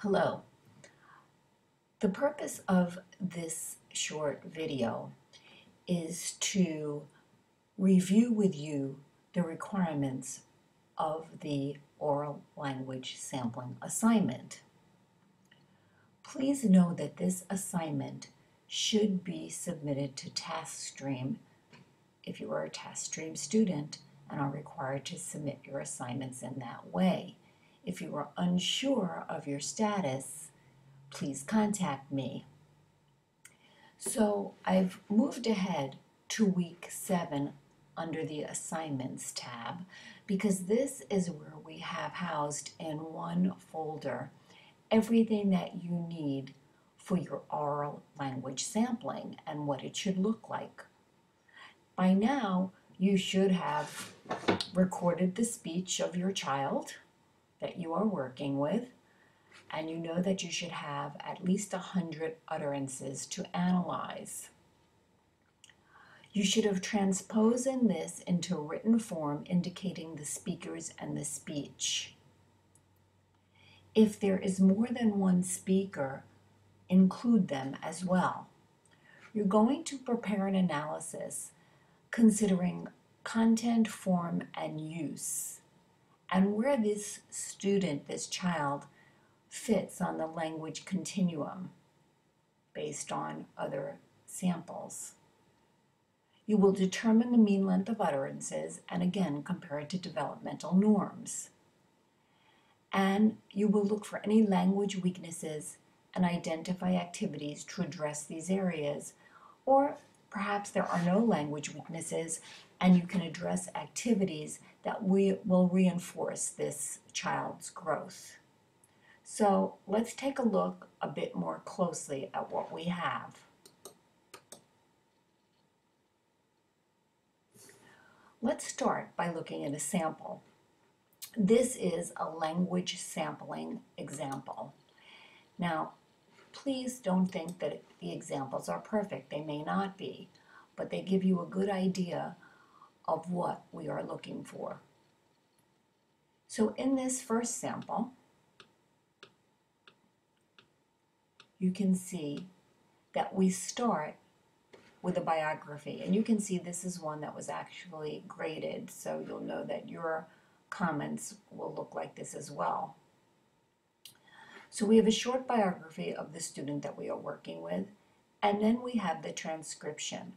Hello. The purpose of this short video is to review with you the requirements of the oral language sampling assignment. Please know that this assignment should be submitted to TaskStream if you are a TaskStream student and are required to submit your assignments in that way. If you are unsure of your status, please contact me. So I've moved ahead to week 7 under the assignments tab because this is where we have housed in one folder everything that you need for your oral language sampling and what it should look like. By now, you should have recorded the speech of your child that you are working with, and you know that you should have at least 100 utterances to analyze. You should have transposed this into written form indicating the speakers and the speech. If there is more than one speaker, include them as well. You're going to prepare an analysis considering content, form, and use, and where this student, this child, fits on the language continuum based on other samples. You will determine the mean length of utterances and again compare it to developmental norms. And you will look for any language weaknesses and identify activities to address these areas, or perhaps there are no language weaknesses and you can address activities that will reinforce this child's growth. So let's take a look a bit more closely at what we have. Let's start by looking at a sample. This is a language sampling example. Now, please don't think that the examples are perfect. They may not be, but they give you a good idea of what we are looking for. So in this first sample, you can see that we start with a biography. And you can see this is one that was actually graded, so you'll know that your comments will look like this as well. So we have a short biography of the student that we are working with, and then we have the transcription.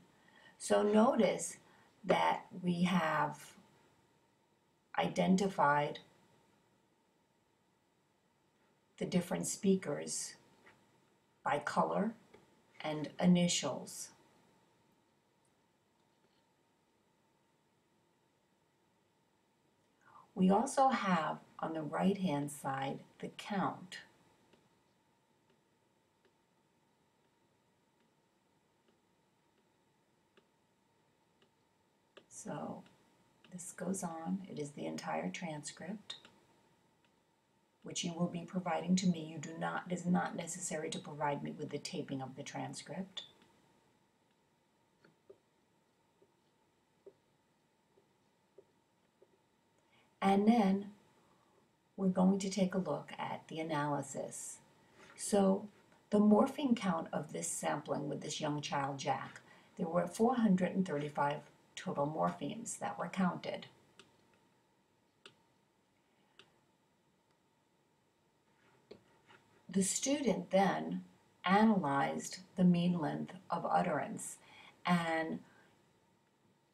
So notice that we have identified the different speakers by color and initials. We also have on the right-hand side the count. So this goes on. It is the entire transcript, which you will be providing to me. It is not necessary to provide me with the taping of the transcript. And then we're going to take a look at the analysis. So the morpheme count of this sampling with this young child, Jack, there were 435 total morphemes that were counted. The student then analyzed the mean length of utterance, and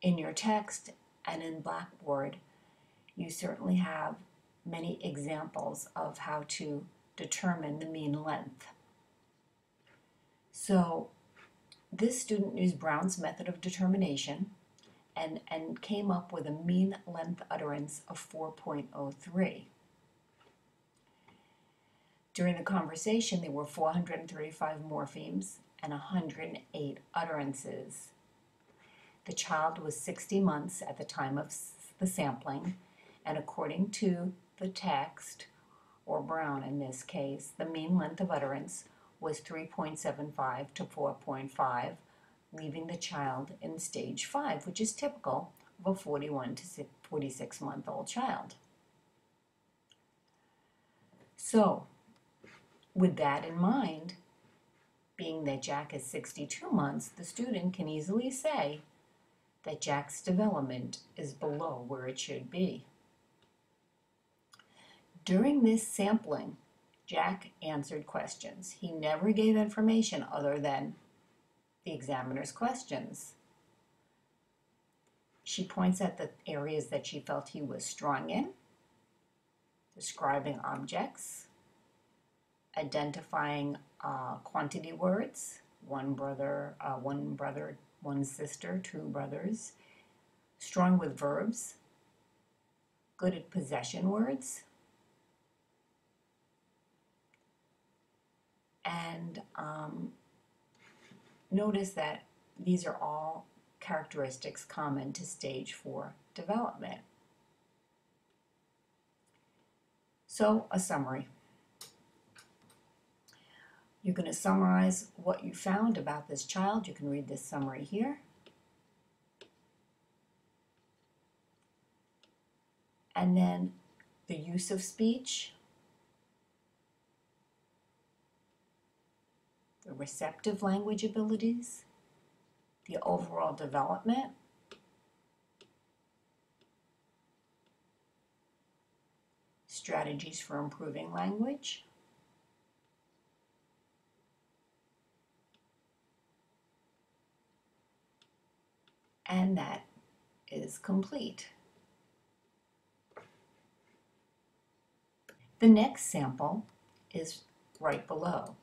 in your text and in Blackboard, you certainly have many examples of how to determine the mean length. So this student used Brown's method of determination and came up with a mean length utterance of 4.03. During the conversation, there were 435 morphemes and 108 utterances. The child was 60 months at the time of the sampling, and according to the text, or Brown in this case, the mean length of utterance was 3.75 to 4.5, leaving the child in stage 5, which is typical of a 41 to 46-month-old child. So With that in mind, being that Jack is 62 months, the student can easily say that Jack's development is below where it should be. During this sampling, Jack answered questions. He never gave information other than the examiner's questions. She points at the areas that she felt he was strong in, describing objects, identifying quantity words, one brother, one sister, two brothers, strong with verbs, good at possession words, and notice that these are all characteristics common to stage 4 development. So, a summary. You're going to summarize what you found about this child. You can read this summary here. And then the use of speech, the receptive language abilities, the overall development, strategies for improving language, and that is complete. The next sample is right below.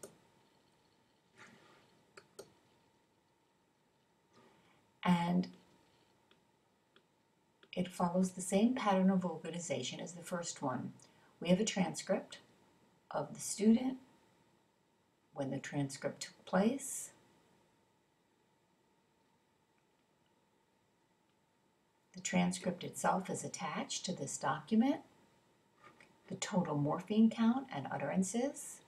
And it follows the same pattern of organization as the first one. We have a transcript of the student, when the transcript took place, the transcript itself is attached to this document, the total morpheme count and utterances,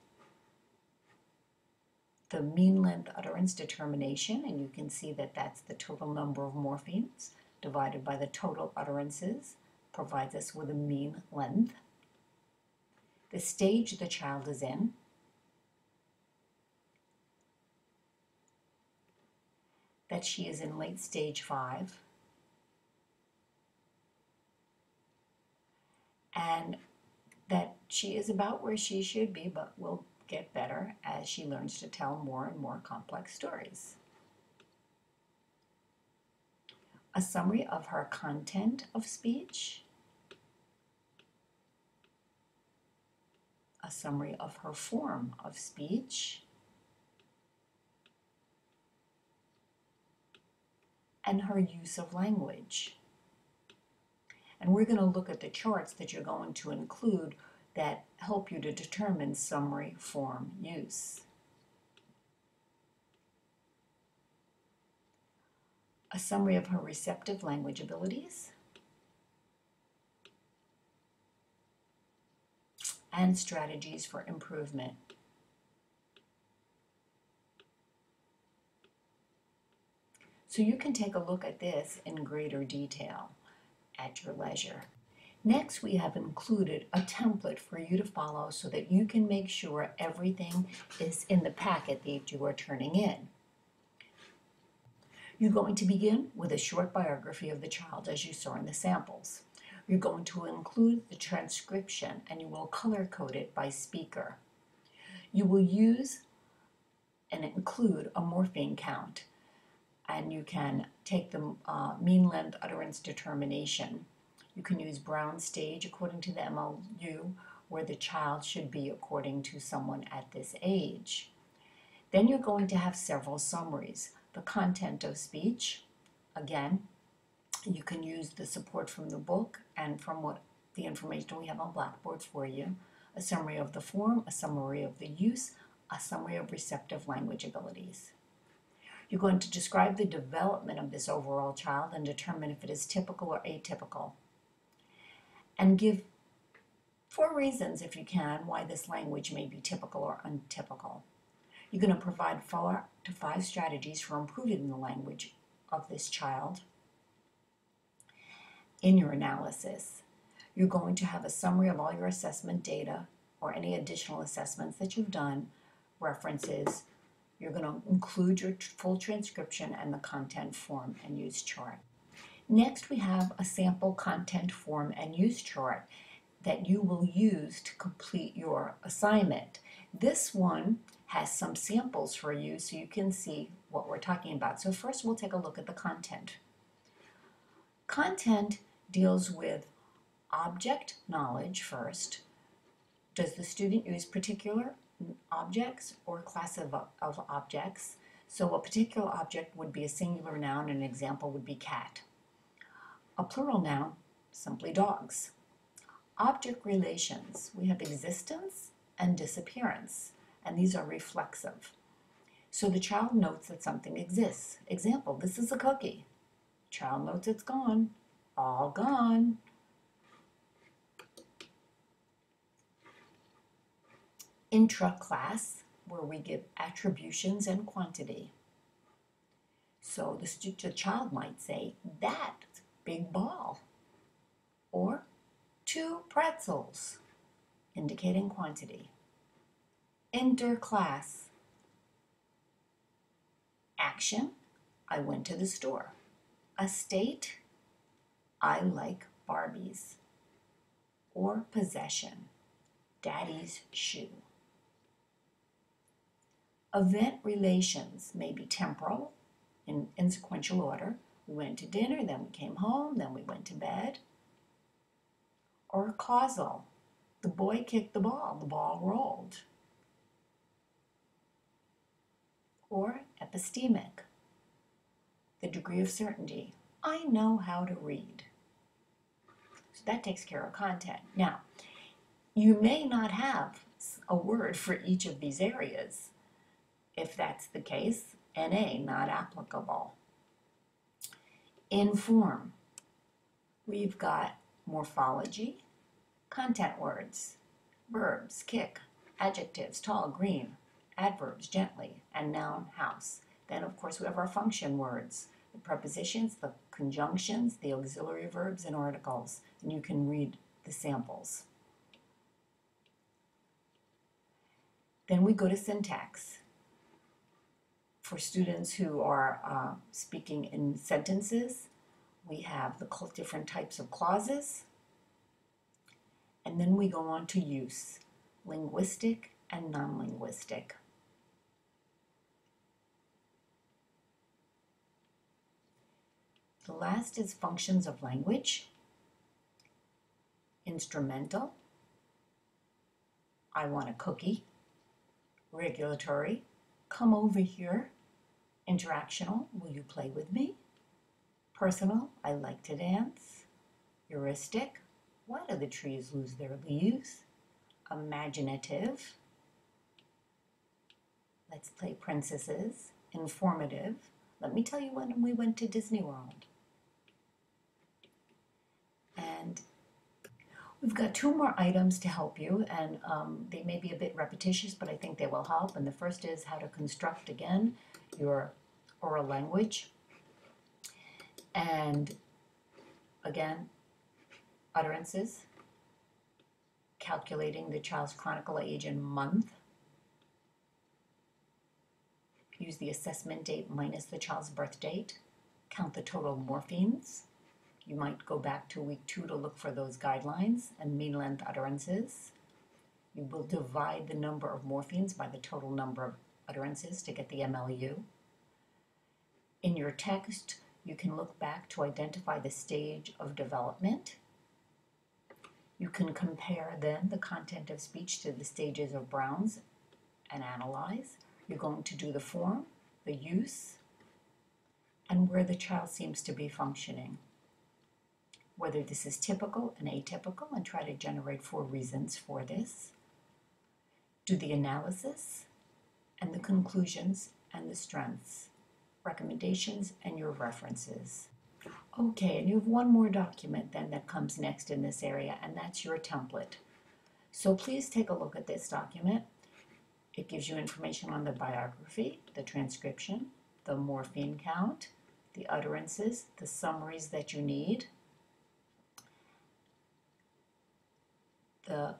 the mean length utterance determination, and you can see that that's the total number of morphemes divided by the total utterances, provides us with a mean length. The stage the child is in, that she is in late stage 5, and that she is about where she should be, but will get better as she learns to tell more and more complex stories. A summary of her content of speech, a summary of her form of speech, and her use of language. And we're going to look at the charts that you're going to include that help you to determine summary form use. A summary of her receptive language abilities, and strategies for improvement. So you can take a look at this in greater detail at your leisure. Next, we have included a template for you to follow so that you can make sure everything is in the packet that you are turning in. You're going to begin with a short biography of the child as you saw in the samples. You're going to include the transcription and you will color code it by speaker. You will use and include a morpheme count, and you can take the mean length utterance determination. You can use Brown stage according to the MLU, where the child should be according to someone at this age. Then you're going to have several summaries. The content of speech, again, you can use the support from the book and from what the information we have on Blackboard for you. A summary of the form, a summary of the use, a summary of receptive language abilities. You're going to describe the development of this overall child and determine if it is typical or atypical. And give 4 reasons, if you can, why this language may be typical or untypical. You're going to provide 4 to 5 strategies for improving the language of this child. In your analysis, you're going to have a summary of all your assessment data or any additional assessments that you've done, references. You're going to include your full transcription and the content form and use chart. Next, we have a sample content form and use chart that you will use to complete your assignment. This one has some samples for you so you can see what we're talking about. So first we'll take a look at the content. Content deals with object knowledge first. Does the student use particular objects or class of objects? So a particular object would be a singular noun, and an example would be cat. A plural noun, simply dogs. Object relations, we have existence and disappearance, and these are reflexive. So the child notes that something exists. Example, this is a cookie. Child notes it's gone, all gone. Intra-class, where we give attributions and quantity. So the child might say, that's a big ball, or 2 pretzels, indicating quantity. Interclass, action, I went to the store. A state, I like Barbies. Or possession, Daddy's shoe. Event relations may be temporal, in sequential order. We went to dinner, then we came home, then we went to bed. Or causal, the boy kicked the ball rolled. Or epistemic, the degree of certainty, I know how to read. So that takes care of content. Now, you may not have a word for each of these areas. If that's the case, NA, not applicable. In form, we've got morphology, content words, verbs, kick, adjectives, tall, green, adverbs, gently, and noun, house. Then, of course, we have our function words, the prepositions, the conjunctions, the auxiliary verbs, and articles. And you can read the samples. Then we go to syntax. For students who are speaking in sentences, we have the different types of clauses. And then we go on to use, linguistic and non-linguistic. The last is functions of language. Instrumental, I want a cookie. Regulatory, come over here. Interactional, will you play with me? Personal, I like to dance. Heuristic, why do the trees lose their leaves? Imaginative, let's play princesses. Informative, let me tell you when we went to Disney World. And we've got 2 more items to help you, and they may be a bit repetitious, but I think they will help. And the first is how to construct, again, your oral language. And again, utterances, calculating the child's chronicle age in month. Use the assessment date minus the child's birth date. Count the total morphemes. You might go back to week 2 to look for those guidelines and mean length utterances. You will divide the number of morphemes by the total number of utterances to get the MLU. In your text, you can look back to identify the stage of development. You can compare then the content of speech to the stages of Brown's and analyze. You're going to do the form, the use, and where the child seems to be functioning. Whether this is typical and atypical, and try to generate 4 reasons for this. Do the analysis and the conclusions and the strengths, recommendations, and your references. Okay, and you have 1 more document then that comes next in this area, and that's your template. So please take a look at this document. It gives you information on the biography, the transcription, the morpheme count, the utterances, the summaries that you need, the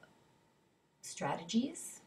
strategies